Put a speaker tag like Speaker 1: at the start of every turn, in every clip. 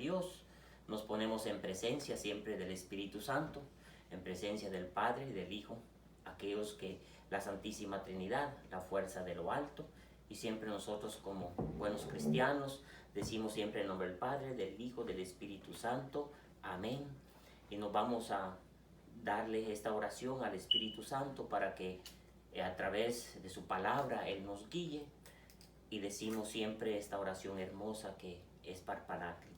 Speaker 1: Dios. Nos ponemos en presencia siempre del Espíritu Santo, en presencia del Padre y del Hijo, aquellos que la Santísima Trinidad, la fuerza de lo alto, y siempre nosotros como buenos cristianos decimos siempre en nombre del Padre, del Hijo, del Espíritu Santo. Amén. Y nos vamos a darle esta oración al Espíritu Santo para que a través de su palabra Él nos guíe, y decimos siempre esta oración hermosa que es para Paráclito.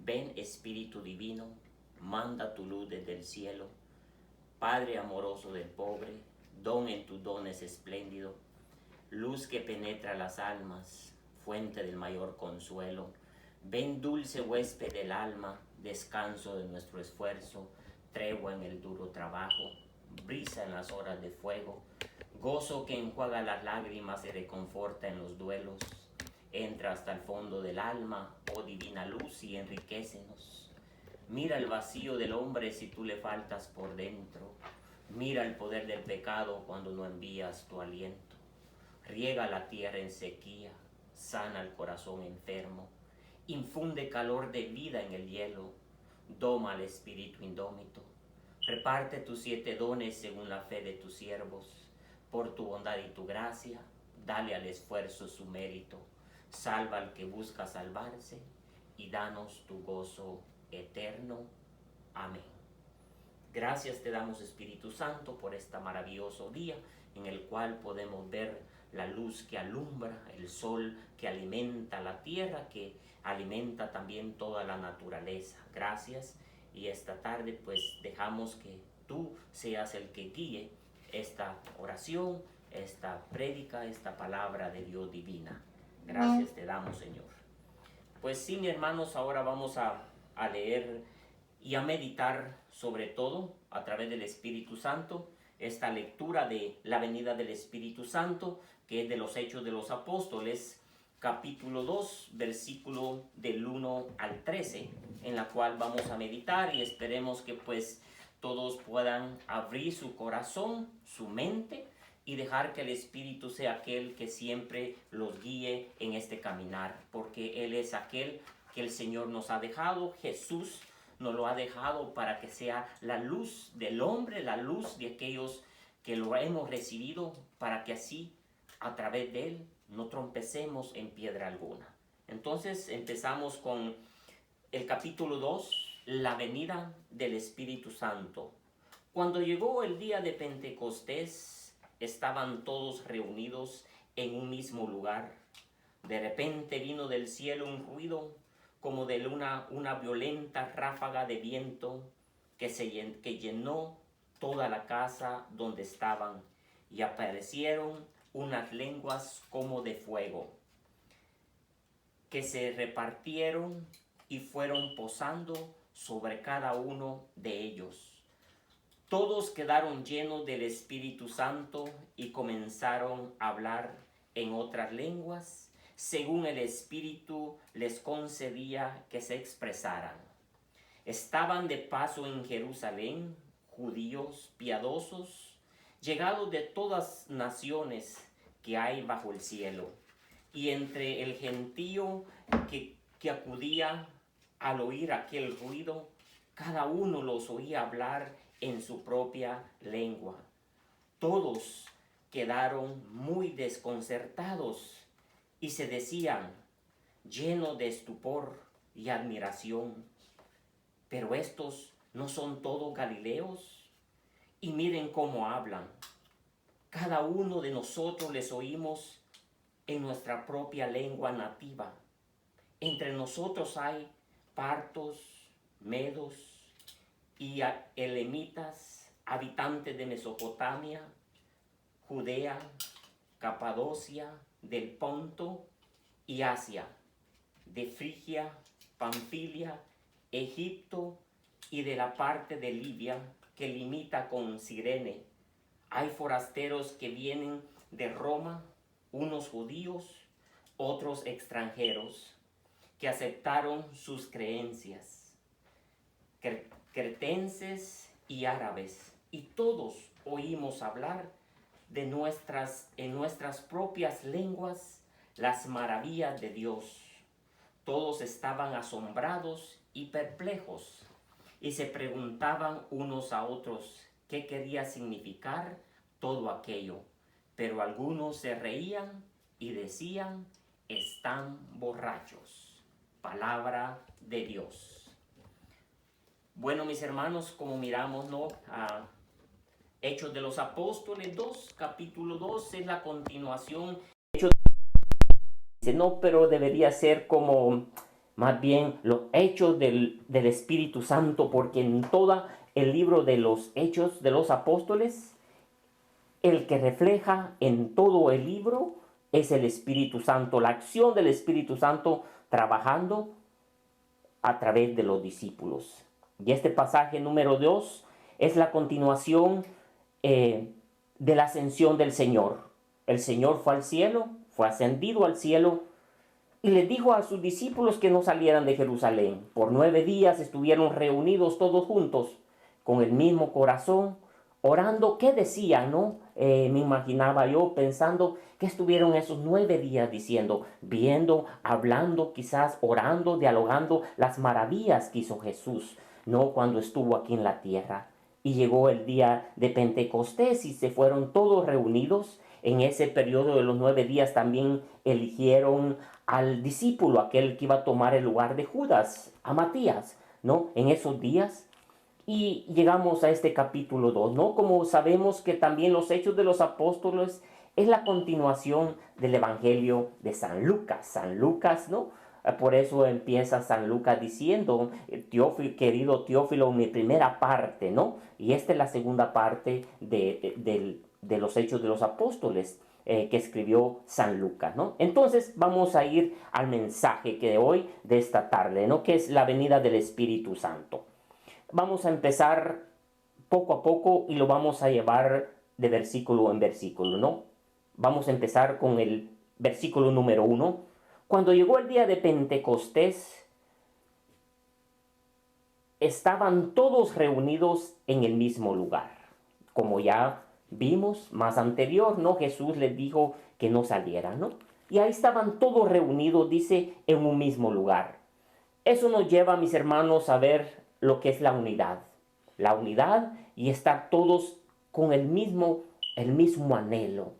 Speaker 1: Ven Espíritu Divino, manda tu luz desde el cielo, Padre amoroso del pobre, don en tus dones espléndido, luz que penetra las almas, fuente del mayor consuelo. Ven dulce huésped del alma, descanso de nuestro esfuerzo, tregua en el duro trabajo, brisa en las horas de fuego, gozo que enjuaga las lágrimas y reconforta en los duelos. Entra hasta el fondo del alma, oh divina luz, y enriquécenos. Mira el vacío del hombre si tú le faltas por dentro. Mira el poder del pecado cuando no envías tu aliento. Riega la tierra en sequía, sana el corazón enfermo, infunde calor de vida en el hielo, doma al espíritu indómito. Reparte tus 7 dones según la fe de tus siervos. Por tu bondad y tu gracia, dale al esfuerzo su mérito. Salva al que busca salvarse y danos tu gozo eterno. Amén. Gracias te damos, Espíritu Santo, por este maravilloso día en el cual podemos ver la luz que alumbra, el sol que alimenta la tierra, que alimenta también toda la naturaleza. Gracias, y esta tarde pues dejamos que tú seas el que guíe esta oración, esta prédica, esta palabra de Dios divina. Gracias te damos, Señor. Pues sí, mis hermanos, ahora vamos a leer y a meditar sobre todo a través del Espíritu Santo esta lectura de la venida del Espíritu Santo, que es de los Hechos de los Apóstoles, capítulo 2, versículo del 1 al 13, en la cual vamos a meditar, y esperemos que pues todos puedan abrir su corazón, su mente, y dejar que el Espíritu sea aquel que siempre los guíe en este caminar, porque Él es aquel que el Señor nos ha dejado. Jesús nos lo ha dejado para que sea la luz del hombre, la luz de aquellos que lo hemos recibido, para que así a través de Él no trompecemos en piedra alguna. Entonces empezamos con el capítulo 2, la venida del Espíritu Santo. Cuando llegó el día de Pentecostés, estaban todos reunidos en un mismo lugar. De repente vino del cielo un ruido como de una violenta ráfaga de viento que llenó toda la casa donde estaban, y aparecieron unas lenguas como de fuego, que se repartieron y fueron posando sobre cada uno de ellos. Todos quedaron llenos del Espíritu Santo y comenzaron a hablar en otras lenguas, según el Espíritu les concedía que se expresaran. Estaban de paso en Jerusalén judíos piadosos, llegados de todas naciones que hay bajo el cielo, y entre el gentío que acudía al oír aquel ruido, cada uno los oía hablar en su propia lengua. Todos quedaron muy desconcertados y se decían, llenos de estupor y admiración, ¿pero estos no son todos galileos? Y miren cómo hablan. Cada uno de nosotros les oímos en nuestra propia lengua nativa. Entre nosotros hay partos, medos y elamitas, habitantes de Mesopotamia, Judea, Capadocia, del Ponto y Asia, de Frigia, Panfilia, Egipto y de la parte de Libia que limita con Cirene. Hay forasteros que vienen de Roma, unos judíos, otros extranjeros, que aceptaron sus creencias, cretenses y árabes, y todos oímos hablar en nuestras propias lenguas las maravillas de Dios. Todos estaban asombrados y perplejos y se preguntaban unos a otros qué quería significar todo aquello. Pero algunos se reían y decían, están borrachos. Palabra de Dios. Bueno, mis hermanos, como miramos, ¿no? Hechos de los Apóstoles 2, capítulo 2, es la continuación. Dice, no, pero debería ser como más bien los hechos del Espíritu Santo, porque en todo el libro de los Hechos de los Apóstoles, el que refleja en todo el libro es el Espíritu Santo, la acción del Espíritu Santo trabajando a través de los discípulos. Y este pasaje número 2 es la continuación de la ascensión del Señor. El Señor fue al cielo, fue ascendido al cielo y les dijo a sus discípulos que no salieran de Jerusalén. Por 9 días estuvieron reunidos todos juntos con el mismo corazón, orando. ¿Qué decían, no? Me imaginaba yo pensando que estuvieron esos 9 días diciendo, viendo, hablando, quizás orando, dialogando las maravillas que hizo Jesús, no, cuando estuvo aquí en la tierra. Y llegó el día de Pentecostés y se fueron todos reunidos. En ese periodo de los 9 días también eligieron al discípulo, aquel que iba a tomar el lugar de Judas, a Matías, ¿no? En esos días. Y llegamos a este capítulo 2, ¿no? Como sabemos que también los Hechos de los Apóstoles es la continuación del Evangelio de San Lucas. San Lucas, ¿no? Por eso empieza San Lucas diciendo, Teófilo, querido Teófilo, mi primera parte, ¿no? Y esta es la segunda parte de los Hechos de los Apóstoles que escribió San Lucas, ¿no? Entonces vamos a ir al mensaje que de hoy, de esta tarde, ¿no? Que es la venida del Espíritu Santo. Vamos a empezar poco a poco y lo vamos a llevar de versículo en versículo, ¿no? Vamos a empezar con el versículo número 1. Cuando llegó el día de Pentecostés, estaban todos reunidos en el mismo lugar. Como ya vimos más anterior, ¿no? Jesús les dijo que no salieran, ¿no? Y ahí estaban todos reunidos, dice, en un mismo lugar. Eso nos lleva, mis hermanos, a ver lo que es la unidad. La unidad y estar todos con el mismo anhelo,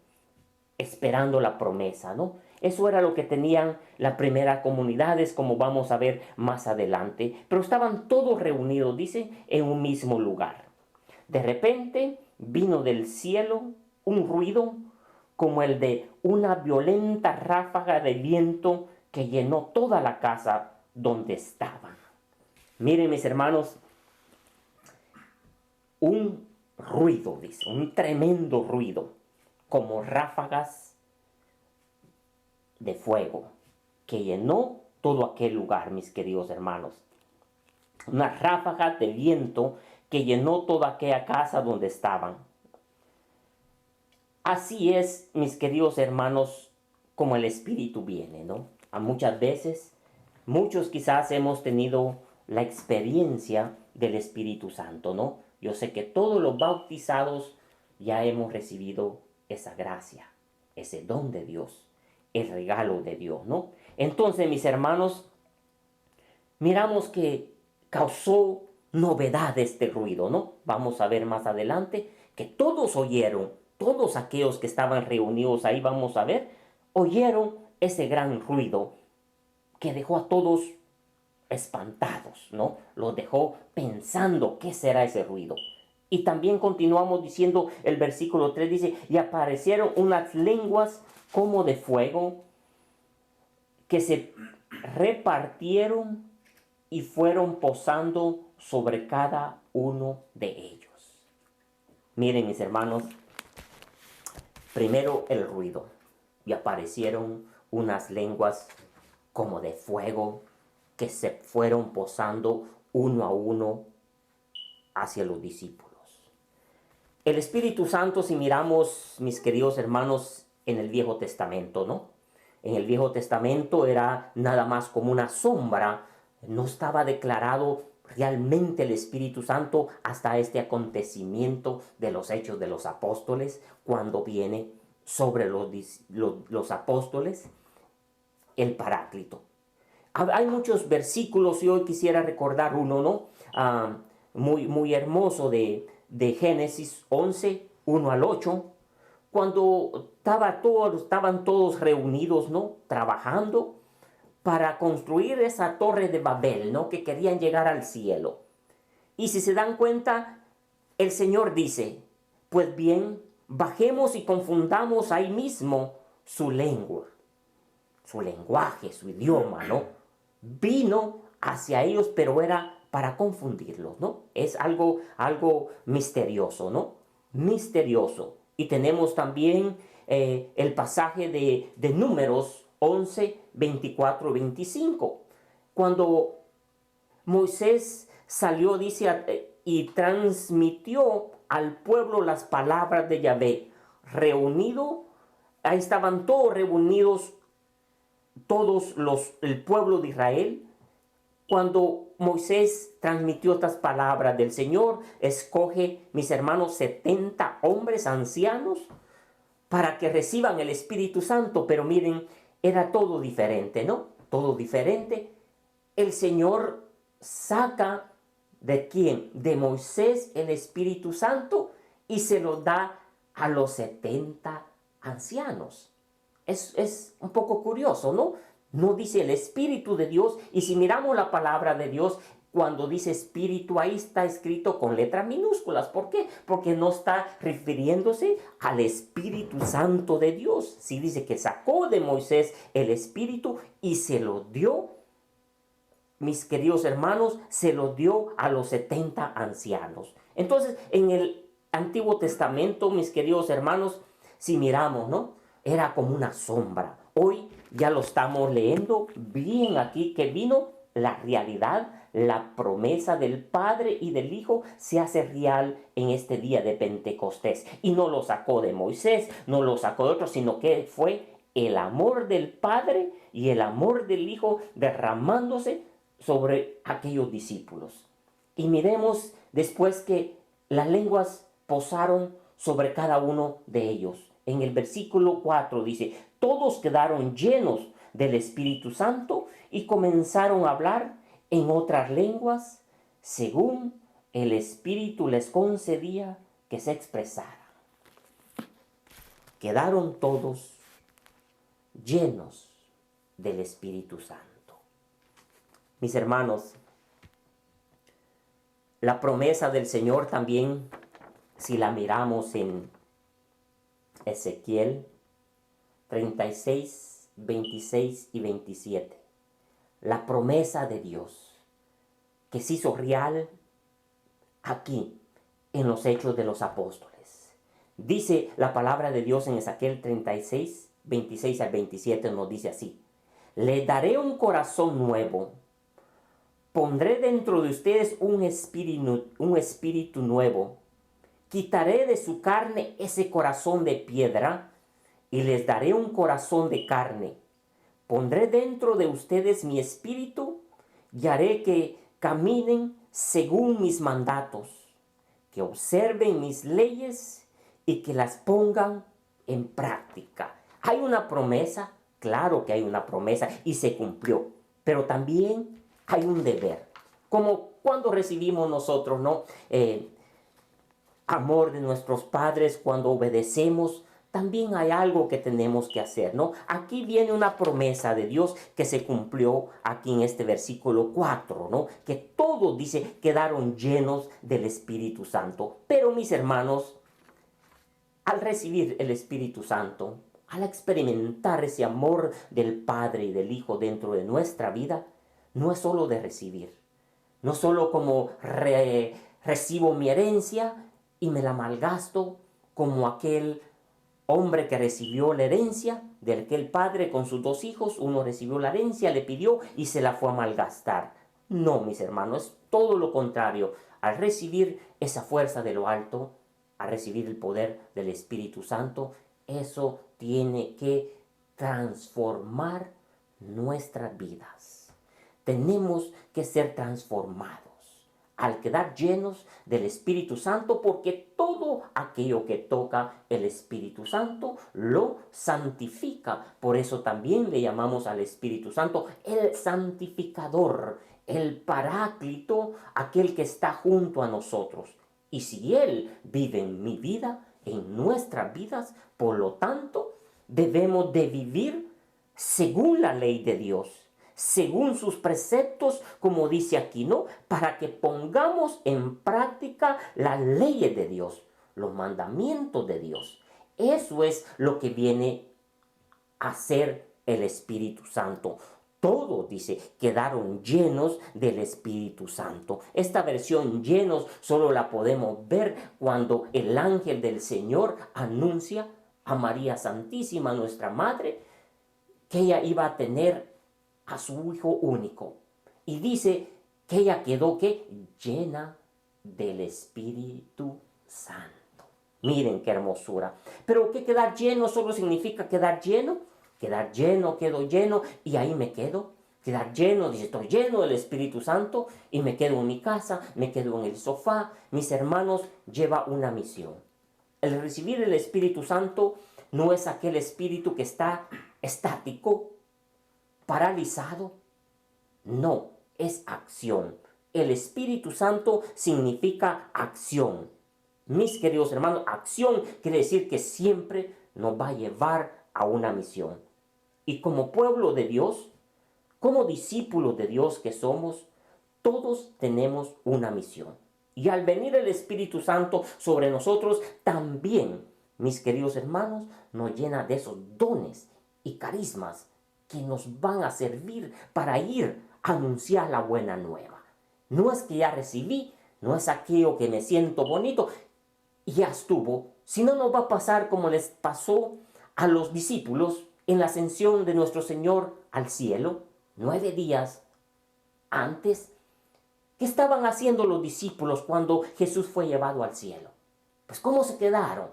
Speaker 1: esperando la promesa, ¿no? Eso era lo que tenían la primera comunidades, como vamos a ver más adelante. Pero estaban todos reunidos, dice, en un mismo lugar. De repente vino del cielo un ruido como el de una violenta ráfaga de viento que llenó toda la casa donde estaban. Miren, mis hermanos, un ruido, dice, un tremendo ruido, como ráfagas de fuego, que llenó todo aquel lugar, mis queridos hermanos. Una ráfaga de viento que llenó toda aquella casa donde estaban. Así es, mis queridos hermanos, como el Espíritu viene, ¿no? A muchas veces, muchos quizás hemos tenido la experiencia del Espíritu Santo, ¿no? Yo sé que todos los bautizados ya hemos recibido esa gracia, ese don de Dios, el regalo de Dios, ¿no? Entonces, mis hermanos, miramos que causó novedad este ruido, ¿no? Vamos a ver más adelante que todos oyeron, todos aquellos que estaban reunidos ahí, vamos a ver, oyeron ese gran ruido que dejó a todos espantados, ¿no? Los dejó pensando qué será ese ruido. Y también continuamos diciendo, el versículo 3 dice, y aparecieron unas lenguas como de fuego que se repartieron y fueron posando sobre cada uno de ellos. Miren, mis hermanos, primero el ruido, y aparecieron unas lenguas como de fuego que se fueron posando uno a uno hacia los discípulos. El Espíritu Santo, si miramos, mis queridos hermanos, en el Viejo Testamento, ¿no? En el Viejo Testamento era nada más como una sombra, no estaba declarado realmente el Espíritu Santo hasta este acontecimiento de los Hechos de los Apóstoles, cuando viene sobre los apóstoles el Paráclito. Hay muchos versículos y hoy quisiera recordar uno, ¿no? Muy hermoso de Génesis 11, 1 al 8, cuando estaban todos reunidos, ¿no? Trabajando para construir esa torre de Babel, ¿no? Que querían llegar al cielo. Y si se dan cuenta, el Señor dice, pues bien, bajemos y confundamos ahí mismo su lengua, su lenguaje, su idioma, ¿no? Vino hacia ellos, pero era para confundirlos, ¿no? Es algo misterioso, ¿no? Misterioso. Y tenemos también el pasaje de Números 11, 24, 25. Cuando Moisés salió, dice, y transmitió al pueblo las palabras de Yahvé. Reunido, ahí estaban todos reunidos, el pueblo de Israel. Cuando Moisés transmitió estas palabras del Señor, escoge, mis hermanos, 70 hombres ancianos para que reciban el Espíritu Santo. Pero miren, era todo diferente, ¿no? Todo diferente. El Señor saca ¿de quién? De Moisés el Espíritu Santo y se lo da a los 70 ancianos. Es un poco curioso, ¿no? No dice el Espíritu de Dios, y si miramos la palabra de Dios, cuando dice Espíritu, ahí está escrito con letras minúsculas. ¿Por qué? Porque no está refiriéndose al Espíritu Santo de Dios. Sí dice que sacó de Moisés el Espíritu y se lo dio, mis queridos hermanos, se lo dio a los 70 ancianos. Entonces, en el Antiguo Testamento, mis queridos hermanos, si miramos, ¿no? Era como una sombra. Hoy ya lo estamos leyendo bien aquí, que vino la realidad, la promesa del Padre y del Hijo se hace real en este día de Pentecostés. Y no lo sacó de Moisés, no lo sacó de otro, sino que fue el amor del Padre y el amor del Hijo derramándose sobre aquellos discípulos. Y miremos después que las lenguas posaron sobre cada uno de ellos. En el versículo 4 dice, todos quedaron llenos del Espíritu Santo y comenzaron a hablar en otras lenguas según el Espíritu les concedía que se expresaran. Quedaron todos llenos del Espíritu Santo. Mis hermanos, la promesa del Señor también, si la miramos en Ezequiel 36, 26 y 27, la promesa de Dios que se hizo real aquí en los Hechos de los Apóstoles. Dice la palabra de Dios en Ezequiel 36, 26 al 27, nos dice así: les daré un corazón nuevo. Pondré dentro de ustedes un espíritu nuevo. Quitaré de su carne ese corazón de piedra y les daré un corazón de carne. Pondré dentro de ustedes mi espíritu y haré que caminen según mis mandatos, que observen mis leyes y que las pongan en práctica. ¿Hay una promesa? Claro que hay una promesa y se cumplió, pero también hay un deber. Como cuando recibimos nosotros, ¿no? Amor de nuestros padres, cuando obedecemos, también hay algo que tenemos que hacer, ¿no? Aquí viene una promesa de Dios que se cumplió aquí en este versículo 4, ¿no? Que todos, dice, quedaron llenos del Espíritu Santo. Pero mis hermanos, al recibir el Espíritu Santo, al experimentar ese amor del Padre y del Hijo dentro de nuestra vida, no es solo de recibir, no solo como recibo mi herencia y me la malgasto como aquel hombre que recibió la herencia del que el padre con sus dos hijos, uno recibió la herencia, le pidió y se la fue a malgastar. No, mis hermanos, es todo lo contrario. Al recibir esa fuerza de lo alto, al recibir el poder del Espíritu Santo, eso tiene que transformar nuestras vidas. Tenemos que ser transformados. al quedar llenos del Espíritu Santo, porque todo aquello que toca el Espíritu Santo lo santifica. Por eso también le llamamos al Espíritu Santo el santificador, el paráclito, aquel que está junto a nosotros. Y si Él vive en mi vida, en nuestras vidas, por lo tanto, debemos de vivir según la ley de Dios, según sus preceptos, como dice aquí, ¿no? Para que pongamos en práctica las leyes de Dios, los mandamientos de Dios. Eso es lo que viene a hacer el Espíritu Santo. Todos, dice, quedaron llenos del Espíritu Santo. Esta versión llenos solo la podemos ver cuando el ángel del Señor anuncia a María Santísima, nuestra Madre, que ella iba a tener a su hijo único. Y dice que ella quedó ¿qué? Llena del Espíritu Santo. Miren qué hermosura. Pero que quedar lleno solo significa quedar lleno. Quedar lleno, quedo lleno y ahí me quedo. Quedar lleno, dice, estoy lleno del Espíritu Santo y me quedo en mi casa, me quedo en el sofá. Mis hermanos, lleva una misión. El recibir el Espíritu Santo no es aquel espíritu que está estático, paralizado. No, es acción. El Espíritu Santo significa acción. Mis queridos hermanos, acción quiere decir que siempre nos va a llevar a una misión. Y como pueblo de Dios, como discípulos de Dios que somos, todos tenemos una misión. Y al venir el Espíritu Santo sobre nosotros, también, mis queridos hermanos, nos llena de esos dones y carismas que nos van a servir para ir a anunciar la buena nueva. No es que ya recibí, no es aquello que me siento bonito y ya estuvo, sino nos va a pasar como les pasó a los discípulos en la ascensión de nuestro Señor al cielo, 9 días antes. ¿Qué estaban haciendo los discípulos cuando Jesús fue llevado al cielo? Pues ¿cómo se quedaron?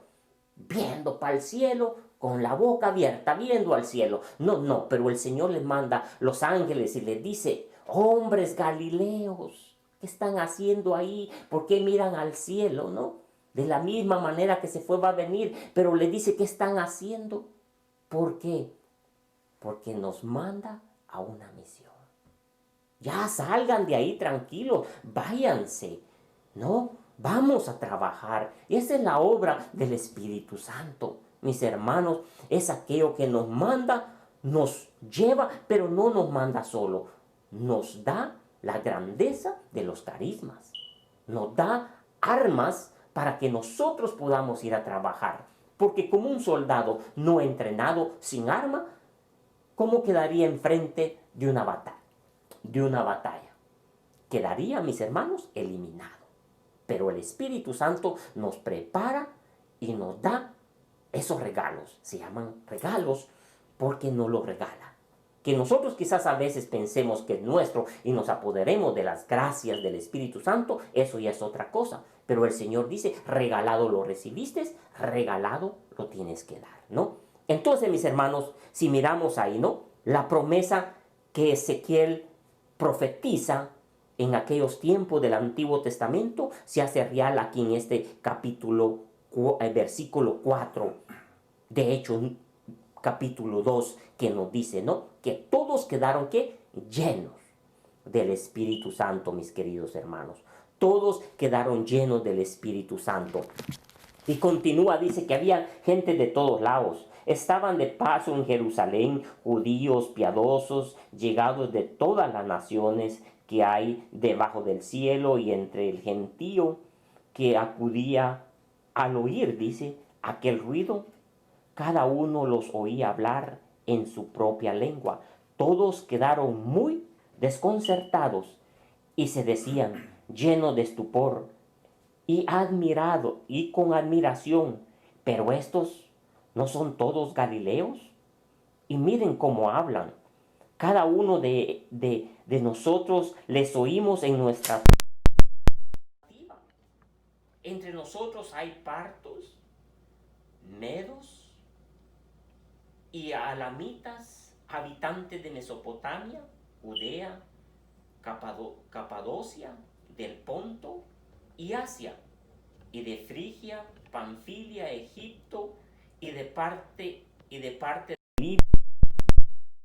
Speaker 1: Viendo para el cielo, con la boca abierta, viendo al cielo. No, pero el Señor les manda los ángeles y les dice, hombres galileos, ¿qué están haciendo ahí? ¿Por qué miran al cielo, no? De la misma manera que se fue va a venir, pero le dice, ¿qué están haciendo? ¿Por qué? Porque nos manda a una misión. Ya salgan de ahí tranquilos, váyanse, ¿no? Vamos a trabajar. Esa es la obra del Espíritu Santo. Mis hermanos, es aquello que nos manda, nos lleva, pero no nos manda solo. Nos da la grandeza de los carismas. Nos da armas para que nosotros podamos ir a trabajar. Porque como un soldado no entrenado sin arma, ¿cómo quedaría enfrente de una batalla? Quedaría, mis hermanos, eliminado. Pero el Espíritu Santo nos prepara y nos da esos regalos. Se llaman regalos porque nos los regala. Que nosotros quizás a veces pensemos que es nuestro y nos apoderemos de las gracias del Espíritu Santo, eso ya es otra cosa. Pero el Señor dice, regalado lo recibiste, regalado lo tienes que dar, ¿no? Entonces, mis hermanos, si miramos ahí, ¿no? La promesa que Ezequiel profetiza en aquellos tiempos del Antiguo Testamento se hace real aquí en este capítulo, versículo 4. De hecho, capítulo 2 que nos dice, ¿no? Que todos quedaron, ¿qué? Llenos del Espíritu Santo, mis queridos hermanos. Todos quedaron llenos del Espíritu Santo. Y continúa, dice que había gente de todos lados. Estaban de paso en Jerusalén judíos piadosos, llegados de todas las naciones que hay debajo del cielo, y entre el gentío que acudía al oír, dice, aquel ruido, cada uno los oía hablar en su propia lengua. Todos quedaron muy desconcertados y se decían, llenos de estupor y admirado y con admiración, pero estos no son todos galileos. Y miren cómo hablan. Cada uno de nosotros les oímos en nuestra vida. Entre nosotros hay partos, medos y alamitas, habitantes de Mesopotamia, Judea, Capadocia, del Ponto y Asia, y de Frigia, Panfilia, Egipto, y de parte de Libia,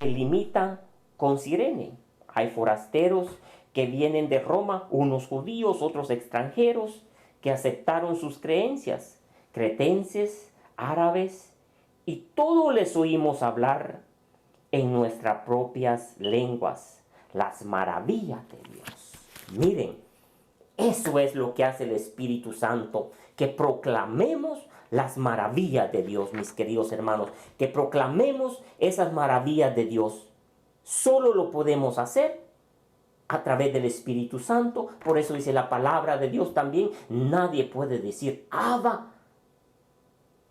Speaker 1: que limitan con Cirene. Hay forasteros que vienen de Roma, unos judíos, otros extranjeros, que aceptaron sus creencias, cretenses, árabes, y todos les oímos hablar en nuestras propias lenguas las maravillas de Dios. Miren, eso es lo que hace el Espíritu Santo, que proclamemos las maravillas de Dios, mis queridos hermanos, que proclamemos esas maravillas de Dios. Solo lo podemos hacer a través del Espíritu Santo. Por eso dice la palabra de Dios también, nadie puede decir Abba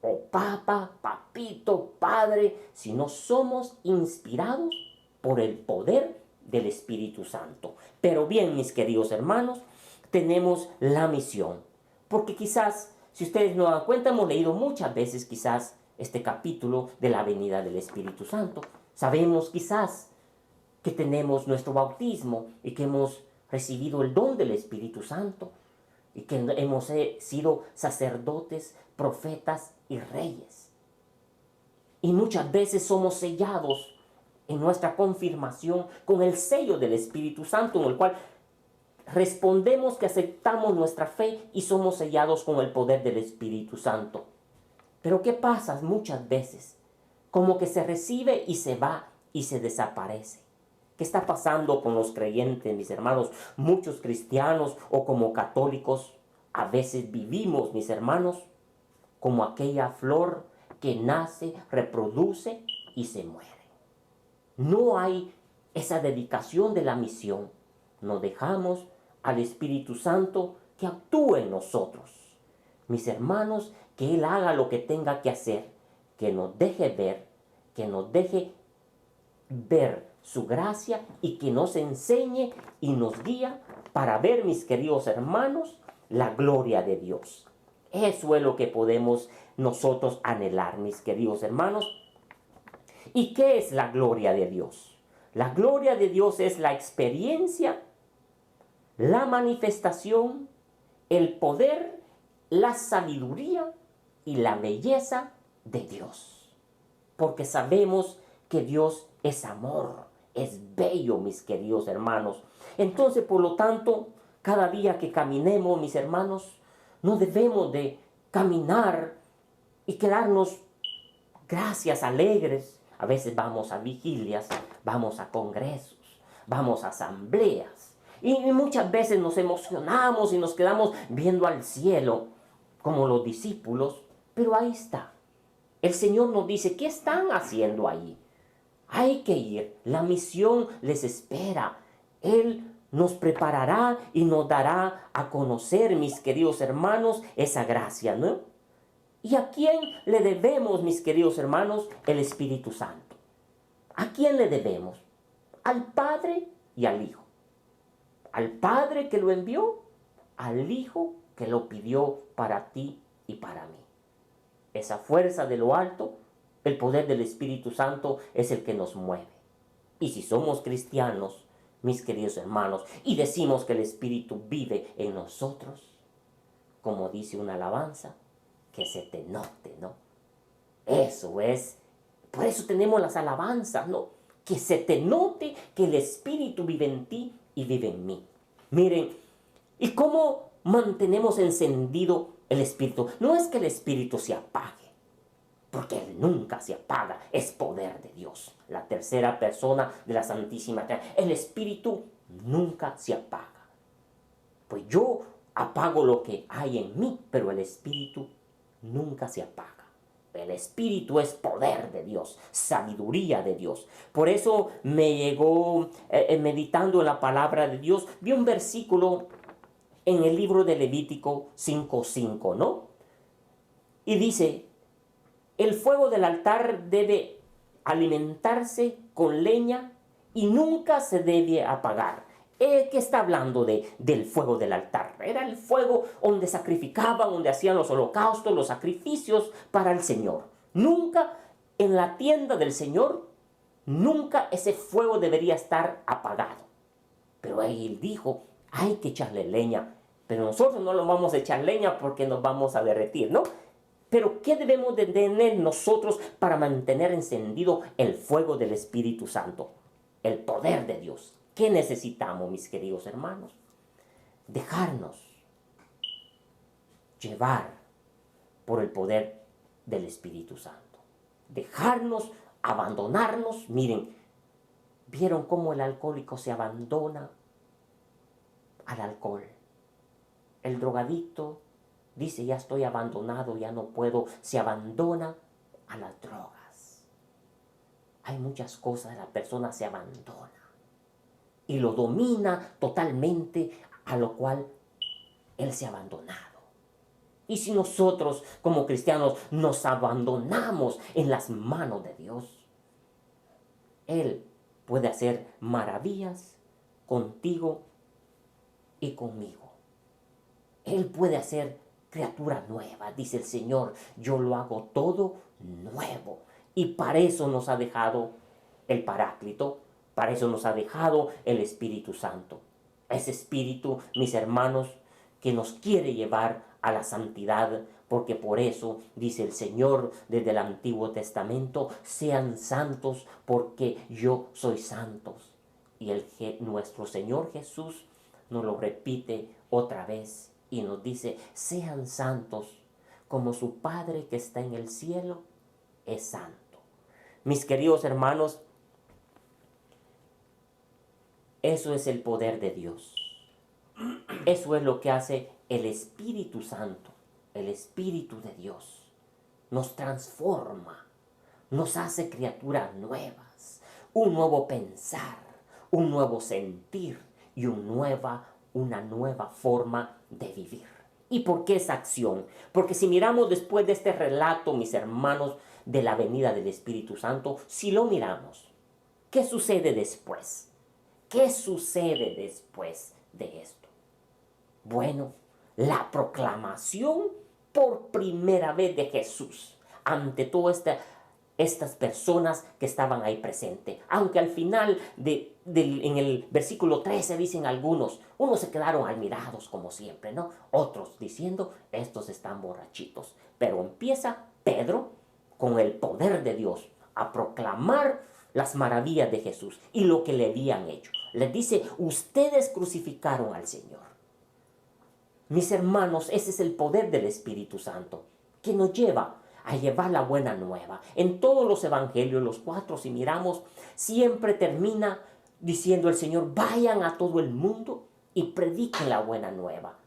Speaker 1: o Papa, Papito, Padre, si no somos inspirados por el poder del Espíritu Santo. Pero bien, mis queridos hermanos, tenemos la misión. Porque quizás, si ustedes no dan cuenta, hemos leído muchas veces quizás este capítulo de la venida del Espíritu Santo. Sabemos quizás que tenemos nuestro bautismo y que hemos recibido el don del Espíritu Santo y que hemos sido sacerdotes, profetas y reyes. Y muchas veces somos sellados en nuestra confirmación con el sello del Espíritu Santo, en el cual respondemos que aceptamos nuestra fe y somos sellados con el poder del Espíritu Santo. Pero ¿qué pasa muchas veces? Como que se recibe y se va y se desaparece. ¿Qué está pasando con los creyentes, mis hermanos? Muchos cristianos o como católicos a veces vivimos, mis hermanos, como aquella flor que nace, reproduce y se muere. No hay esa dedicación de la misión. Nos dejamos al Espíritu Santo que actúe en nosotros. Mis hermanos, que Él haga lo que tenga que hacer, que nos deje ver, que nos deje ver su gracia y que nos enseñe y nos guía para ver, mis queridos hermanos, la gloria de Dios. Eso es lo que podemos nosotros anhelar, mis queridos hermanos. ¿Y qué es la gloria de Dios? La gloria de Dios es la experiencia, la manifestación, el poder, la sabiduría y la belleza de Dios. Porque sabemos que Dios es amor, es bello, mis queridos hermanos. Entonces, por lo tanto, cada día que caminemos, mis hermanos, no debemos de caminar y quedarnos gracias, alegres. A veces vamos a vigilias, vamos a congresos, vamos a asambleas. Y muchas veces nos emocionamos y nos quedamos viendo al cielo como los discípulos. Pero ahí está. El Señor nos dice, ¿qué están haciendo ahí? Hay que ir. La misión les espera. Él nos preparará y nos dará a conocer, mis queridos hermanos, esa gracia, ¿no? ¿Y a quién le debemos, mis queridos hermanos, el Espíritu Santo? ¿A quién le debemos? Al Padre y al Hijo. Al Padre que lo envió, al Hijo que lo pidió para ti y para mí. Esa fuerza de lo alto, el poder del Espíritu Santo es el que nos mueve. Y si somos cristianos, mis queridos hermanos, y decimos que el Espíritu vive en nosotros, como dice una alabanza, que se te note, ¿no? Eso es, por eso tenemos las alabanzas, ¿no? Que se te note que el Espíritu vive en ti y vive en mí. Miren, ¿y cómo mantenemos encendido el Espíritu? No es que el Espíritu se apague, porque Él nunca se apaga, es poder de Dios. La tercera persona de la Santísima Trinidad. El Espíritu nunca se apaga. Pues yo apago lo que hay en mí, pero el Espíritu nunca se apaga. El Espíritu es poder de Dios, sabiduría de Dios. Por eso me llegó, meditando en la palabra de Dios, vi un versículo en el libro de Levítico 5:5, ¿no? Y dice, el fuego del altar debe alimentarse con leña y nunca se debe apagar. ¿Qué está hablando del fuego del altar? Era el fuego donde sacrificaban, donde hacían los holocaustos, los sacrificios para el Señor. Nunca en la tienda del Señor, nunca ese fuego debería estar apagado. Pero Él dijo, Hay que echarle leña, pero nosotros no lo vamos a echar leña porque nos vamos a derretir, ¿no? Pero ¿qué debemos de tener nosotros para mantener encendido el fuego del Espíritu Santo? El poder de Dios. ¿Qué necesitamos, mis queridos hermanos? Dejarnos llevar por el poder del Espíritu Santo. Dejarnos, abandonarnos. Miren, ¿vieron cómo el alcohólico se abandona al alcohol? El drogadicto dice, ya estoy abandonado, ya no puedo. Se abandona a las drogas. Hay muchas cosas, la persona se abandona y lo domina totalmente, a lo cual él se ha abandonado. Y si nosotros como cristianos nos abandonamos en las manos de Dios, Él puede hacer maravillas contigo y conmigo. Él puede hacer criatura nueva, dice el Señor. Yo lo hago todo nuevo. Y para eso nos ha dejado el Paráclito, para eso nos ha dejado el Espíritu Santo. Ese Espíritu, mis hermanos, que nos quiere llevar a la santidad, porque por eso dice el Señor desde el Antiguo Testamento, sean santos porque yo soy santos. Y nuestro Señor Jesús nos lo repite otra vez y nos dice, sean santos como su Padre que está en el cielo es santo. Mis queridos hermanos, eso es el poder de Dios. Eso es lo que hace el Espíritu Santo, el Espíritu de Dios. Nos transforma, nos hace criaturas nuevas, un nuevo pensar, un nuevo sentir y una nueva forma de vivir. ¿Y por qué esa acción? Porque si miramos después de este relato, mis hermanos, de la venida del Espíritu Santo, si lo miramos, ¿qué sucede después? ¿Qué sucede después de esto? Bueno, la proclamación por primera vez de Jesús ante todas estas personas que estaban ahí presentes. Aunque al final, en el versículo 13 dicen algunos, unos se quedaron admirados como siempre, ¿no? Otros diciendo, estos están borrachitos. Pero empieza Pedro con el poder de Dios a proclamar las maravillas de Jesús y lo que le habían hecho. Les dice, ustedes crucificaron al Señor. Mis hermanos, ese es el poder del Espíritu Santo, que nos lleva a llevar la buena nueva. En todos los evangelios, los 4, si miramos, siempre termina diciendo el Señor, vayan a todo el mundo y prediquen la buena nueva.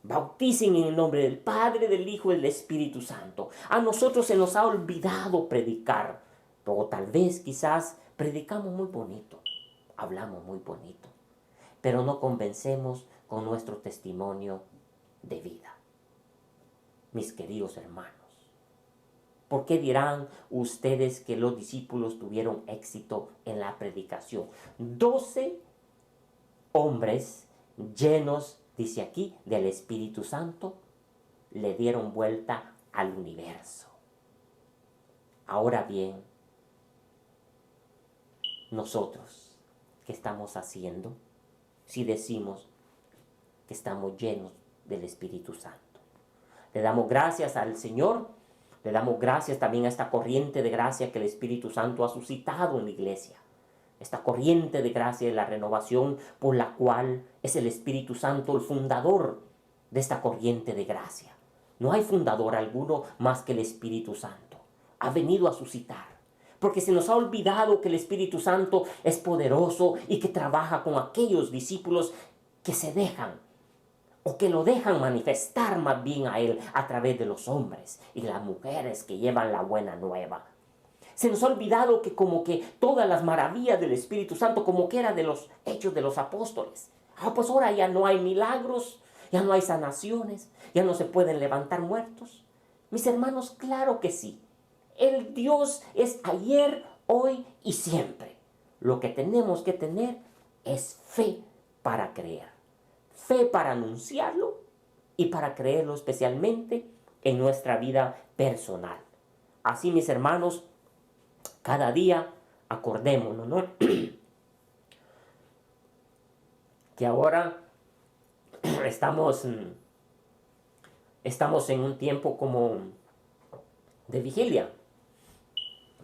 Speaker 1: Bauticen en el nombre del Padre, del Hijo y del Espíritu Santo. A nosotros se nos ha olvidado predicar, pero tal vez quizás predicamos muy bonito, hablamos muy bonito, pero no convencemos con nuestro testimonio de vida. Mis queridos hermanos, ¿por qué dirán ustedes que los discípulos tuvieron éxito en la predicación? 12 hombres llenos, dice aquí, del Espíritu Santo, le dieron vuelta al universo. Ahora bien, nosotros, ¿qué estamos haciendo si decimos que estamos llenos del Espíritu Santo? Le damos gracias al Señor, le damos gracias también a esta corriente de gracia que el Espíritu Santo ha suscitado en la iglesia. Esta corriente de gracia y la renovación por la cual es el Espíritu Santo el fundador de esta corriente de gracia. No hay fundador alguno más que el Espíritu Santo. Ha venido a suscitar. Porque se nos ha olvidado que el Espíritu Santo es poderoso y que trabaja con aquellos discípulos que se dejan o que lo dejan manifestar más bien a Él a través de los hombres y las mujeres que llevan la buena nueva. Se nos ha olvidado que como que todas las maravillas del Espíritu Santo como que era de los hechos de los apóstoles. Pues ahora ya no hay milagros, ya no hay sanaciones, ya no se pueden levantar muertos. Mis hermanos, claro que sí. El Dios es ayer, hoy y siempre. Lo que tenemos que tener es fe para creer. Fe para anunciarlo y para creerlo especialmente en nuestra vida personal. Así, mis hermanos, cada día acordémonos, ¿no? Que ahora estamos en un tiempo como de vigilia.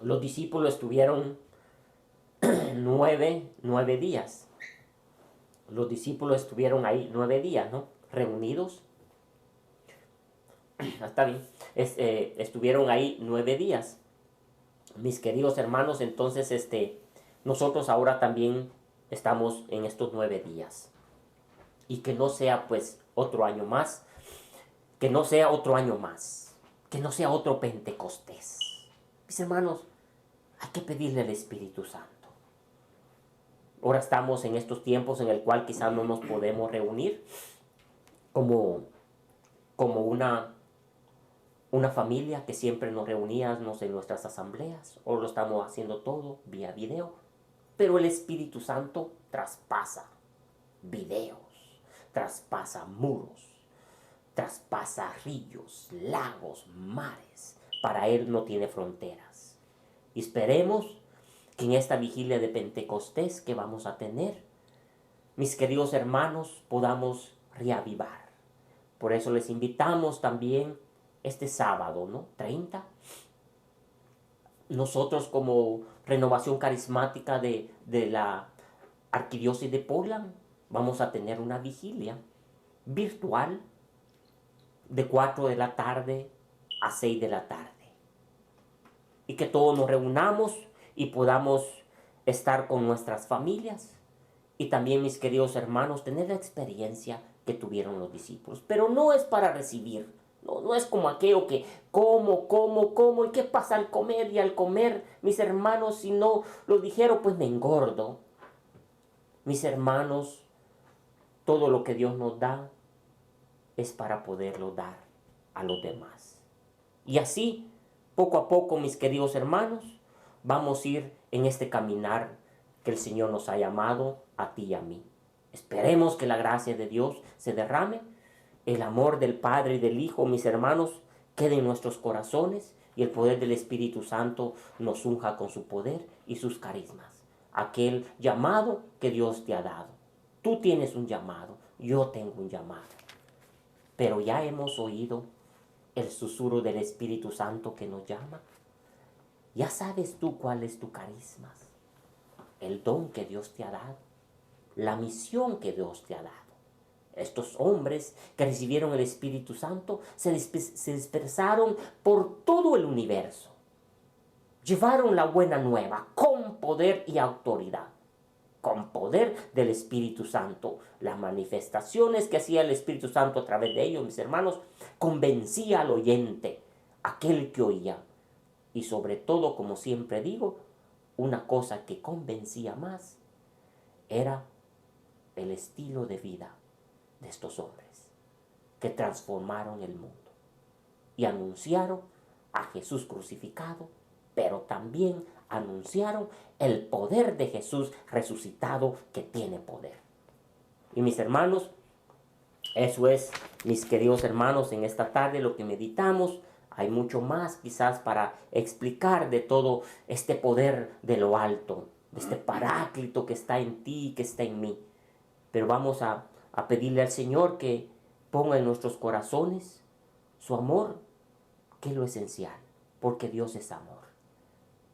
Speaker 1: Los discípulos estuvieron 9 días. Los discípulos estuvieron ahí 9 días, ¿no? Reunidos. Está bien. Estuvieron ahí 9 días. Mis queridos hermanos, entonces nosotros ahora también estamos en estos 9 días. Y que no sea pues otro año más. Que no sea otro año más. Que no sea otro Pentecostés. Mis hermanos, hay que pedirle al Espíritu Santo. Ahora estamos en estos tiempos en el cual quizás no nos podemos reunir como una familia que siempre nos reuníamos en nuestras asambleas. Ahora lo estamos haciendo todo vía video. Pero el Espíritu Santo traspasa videos, traspasa muros, traspasa ríos, lagos, mares. Para Él no tiene fronteras. Y esperemos que en esta vigilia de Pentecostés que vamos a tener, mis queridos hermanos, podamos reavivar. Por eso les invitamos también este sábado, ¿no? 30. Nosotros como Renovación Carismática de la Arquidiócesis de Portland vamos a tener una vigilia virtual de 4 de la tarde a 6 de la tarde. Y que todos nos reunamos y podamos estar con nuestras familias. Y también, mis queridos hermanos, tener la experiencia que tuvieron los discípulos. Pero no es para recibir. No es como aquello que como. ¿Y qué pasa al comer? Y al comer, mis hermanos, si no lo dijeron, pues me engordo. Mis hermanos, todo lo que Dios nos da es para poderlo dar a los demás. Y así, poco a poco, mis queridos hermanos, vamos a ir en este caminar que el Señor nos ha llamado a ti y a mí. Esperemos que la gracia de Dios se derrame, el amor del Padre y del Hijo, mis hermanos, quede en nuestros corazones y el poder del Espíritu Santo nos unja con su poder y sus carismas. Aquel llamado que Dios te ha dado. Tú tienes un llamado, yo tengo un llamado. Pero ya hemos oído el susurro del Espíritu Santo que nos llama. Ya sabes tú cuál es tu carisma, el don que Dios te ha dado, la misión que Dios te ha dado. Estos hombres que recibieron el Espíritu Santo se dispersaron por todo el universo. Llevaron la buena nueva con poder y autoridad. Con poder del Espíritu Santo. Las manifestaciones que hacía el Espíritu Santo a través de ellos, mis hermanos, convencía al oyente, aquel que oía. Y sobre todo, como siempre digo, una cosa que convencía más era el estilo de vida de estos hombres que transformaron el mundo y anunciaron a Jesús crucificado, pero también anunciaron el poder de Jesús resucitado que tiene poder. Y mis hermanos, eso es, mis queridos hermanos, en esta tarde lo que meditamos. Hay mucho más quizás para explicar de todo este poder de lo alto, de este paráclito que está en ti y que está en mí. Pero vamos a pedirle al Señor que ponga en nuestros corazones su amor, que es lo esencial, porque Dios es amor.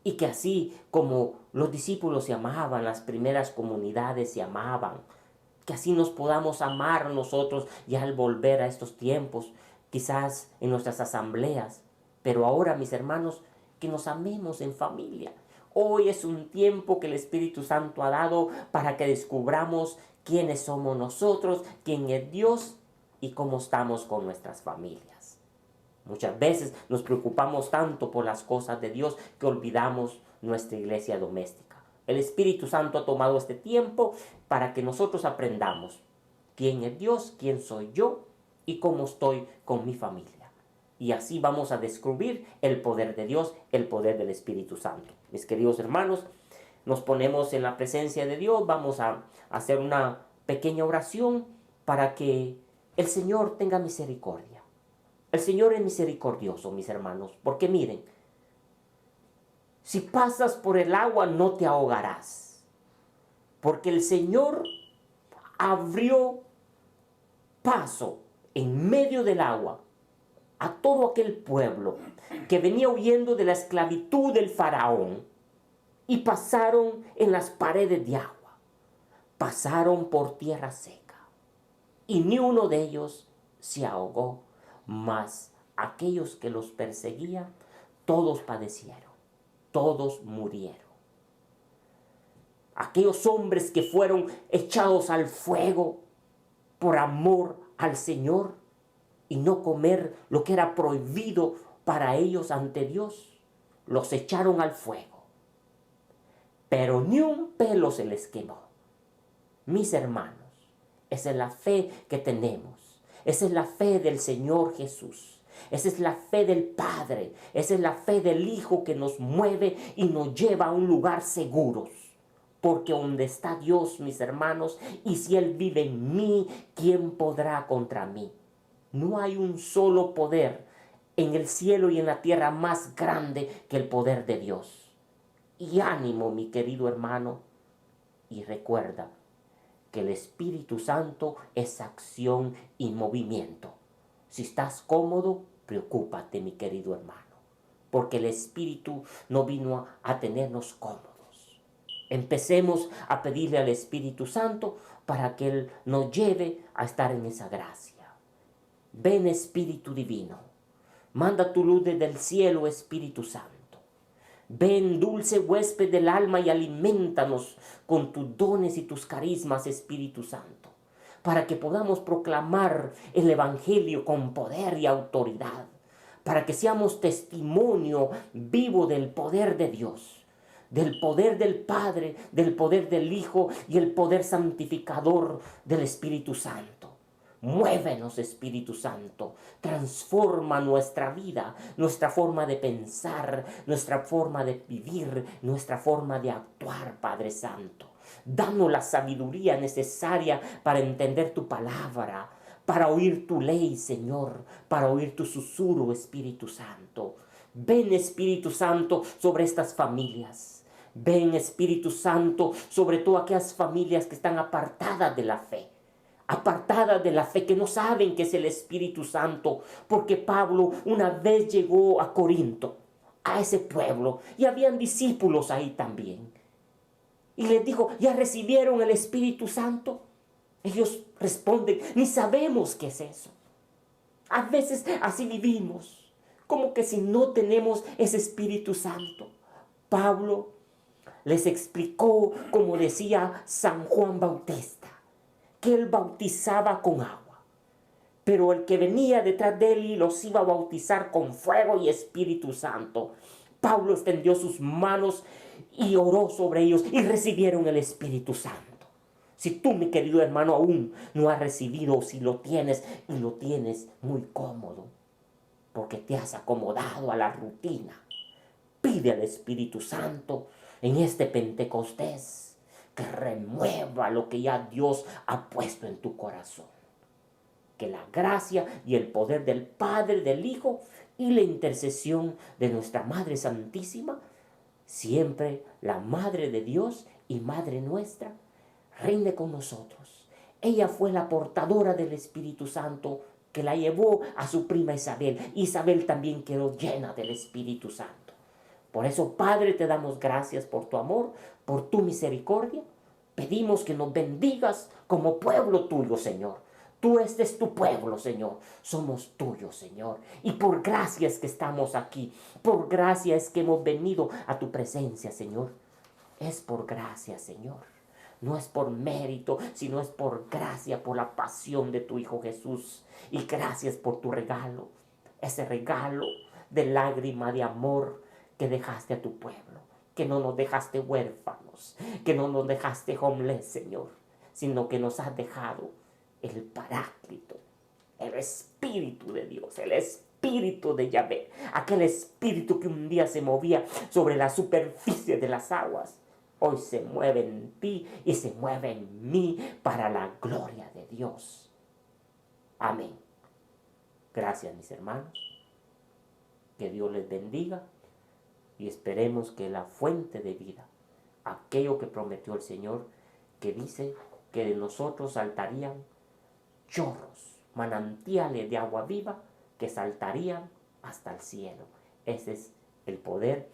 Speaker 1: Y que así como los discípulos se amaban, las primeras comunidades se amaban, que así nos podamos amar nosotros ya al volver a estos tiempos, quizás en nuestras asambleas. Pero ahora, mis hermanos, que nos amemos en familia. Hoy es un tiempo que el Espíritu Santo ha dado para que descubramos quiénes somos nosotros, quién es Dios y cómo estamos con nuestras familias. Muchas veces nos preocupamos tanto por las cosas de Dios que olvidamos nuestra iglesia doméstica. El Espíritu Santo ha tomado este tiempo para que nosotros aprendamos quién es Dios, quién soy yo y cómo estoy con mi familia. Y así vamos a descubrir el poder de Dios, el poder del Espíritu Santo. Mis queridos hermanos, nos ponemos en la presencia de Dios, vamos a hacer una pequeña oración para que el Señor tenga misericordia. El Señor es misericordioso, mis hermanos, porque miren, si pasas por el agua no te ahogarás, porque el Señor abrió
Speaker 2: paso en medio del agua a todo aquel pueblo que venía huyendo de la esclavitud del faraón y pasaron en las paredes de agua, pasaron por tierra seca y ni uno de ellos se ahogó, mas aquellos que los perseguían, todos padecieron, todos murieron. Aquellos hombres que fueron echados al fuego por amor al Señor y no comer lo que era prohibido para ellos ante Dios, los echaron al fuego. Pero ni un pelo se les quemó. Mis hermanos, esa es la fe que tenemos. Esa es la fe del Señor Jesús. Esa es la fe del Padre. Esa es la fe del Hijo que nos mueve y nos lleva a un lugar seguros. Porque donde está Dios, mis hermanos, y si Él vive en mí, ¿quién podrá contra mí? No hay un solo poder en el cielo y en la tierra más grande que el poder de Dios. Y ánimo, mi querido hermano, y recuerda que el Espíritu Santo es acción y movimiento. Si estás cómodo, preocúpate, mi querido hermano, porque el Espíritu no vino a tenernos cómodos. Empecemos a pedirle al Espíritu Santo para que Él nos lleve a estar en esa gracia. Ven, Espíritu Divino, manda tu luz desde el cielo, Espíritu Santo. Ven, dulce huésped del alma, y aliméntanos con tus dones y tus carismas, Espíritu Santo, para que podamos proclamar el Evangelio con poder y autoridad, para que seamos testimonio vivo del poder de Dios, del poder del Padre, del poder del Hijo y el poder santificador del Espíritu Santo. Muévenos, Espíritu Santo, transforma nuestra vida, nuestra forma de pensar, nuestra forma de vivir, nuestra forma de actuar, Padre Santo. Danos la sabiduría necesaria para entender tu palabra, para oír tu ley, Señor, para oír tu susurro, Espíritu Santo. Ven, Espíritu Santo, sobre estas familias. Ven, Espíritu Santo, sobre todas aquellas familias que están apartadas de la fe. Apartadas de la fe, que no saben que es el Espíritu Santo, porque Pablo una vez llegó a Corinto, a ese pueblo, y habían discípulos ahí también, y les dijo: ¿ya recibieron el Espíritu Santo? Ellos responden: ni sabemos qué es eso. A veces así vivimos, como que si no tenemos ese Espíritu Santo. Pablo les explicó, como decía San Juan Bautista, que él bautizaba con agua, pero el que venía detrás de él los iba a bautizar con fuego y Espíritu Santo. Pablo extendió sus manos y oró sobre ellos y recibieron el Espíritu Santo. Si tú, mi querido hermano, aún no has recibido, o si lo tienes y lo tienes muy cómodo, porque te has acomodado a la rutina, pide al Espíritu Santo en este Pentecostés que remueva lo que ya Dios ha puesto en tu corazón. Que la gracia y el poder del Padre, del Hijo y la intercesión de nuestra Madre Santísima, siempre la Madre de Dios y Madre nuestra, reine con nosotros. Ella fue la portadora del Espíritu Santo que la llevó a su prima Isabel. Isabel también quedó llena del Espíritu Santo. Por eso, Padre, te damos gracias por tu amor, por tu misericordia. Pedimos que nos bendigas como pueblo tuyo, Señor. Tú, este es tu pueblo, Señor. Somos tuyos, Señor. Y por gracia es que estamos aquí. Por gracia es que hemos venido a tu presencia, Señor. Es por gracia, Señor. No es por mérito, sino es por gracia, por la pasión de tu Hijo Jesús. Y gracias por tu regalo. Ese regalo de lágrima, de amor, que dejaste a tu pueblo, que no nos dejaste huérfanos, que no nos dejaste homeless, Señor, sino que nos has dejado el Paráclito, el Espíritu de Dios, el Espíritu de Yahvé, aquel Espíritu que un día se movía sobre la superficie de las aguas, hoy se mueve en ti y se mueve en mí para la gloria de Dios. Amén. Gracias, mis hermanos. Que Dios les bendiga. Y esperemos que la fuente de vida, aquello que prometió el Señor, que dice que de nosotros saltarían chorros manantiales de agua viva que saltarían hasta el cielo. Ese es el poder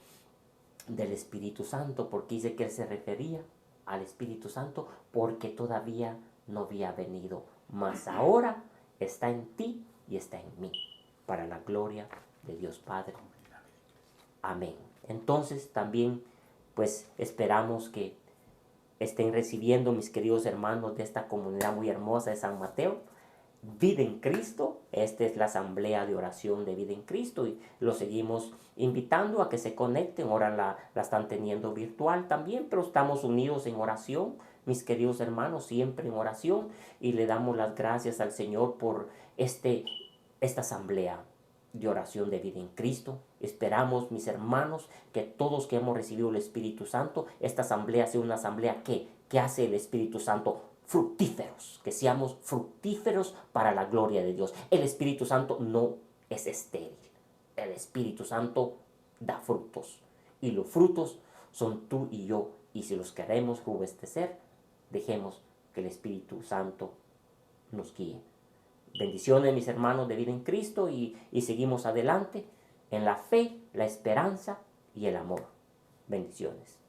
Speaker 2: del Espíritu Santo, porque dice que él se refería al Espíritu Santo porque todavía no había venido, mas ahora está en ti y está en mí, para la gloria de Dios Padre. Amén. Entonces también pues esperamos que estén recibiendo, mis queridos hermanos, de esta comunidad muy hermosa de San Mateo, Vida en Cristo. Esta es la asamblea de oración de Vida en Cristo y los seguimos invitando a que se conecten. Ahora la están teniendo virtual también, pero estamos unidos en oración, mis queridos hermanos, siempre en oración, y le damos las gracias al Señor por esta asamblea de oración de Vida en Cristo. Esperamos, mis hermanos, que todos que hemos recibido el Espíritu Santo, esta asamblea sea una asamblea que hace el Espíritu Santo fructíferos, que seamos fructíferos para la gloria de Dios. El Espíritu Santo no es estéril. El Espíritu Santo da frutos y los frutos son tú y yo, y si los queremos rubestecer, dejemos que el Espíritu Santo nos guíe. Bendiciones, mis hermanos de Vida en Cristo, y seguimos adelante en la fe, la esperanza y el amor. Bendiciones.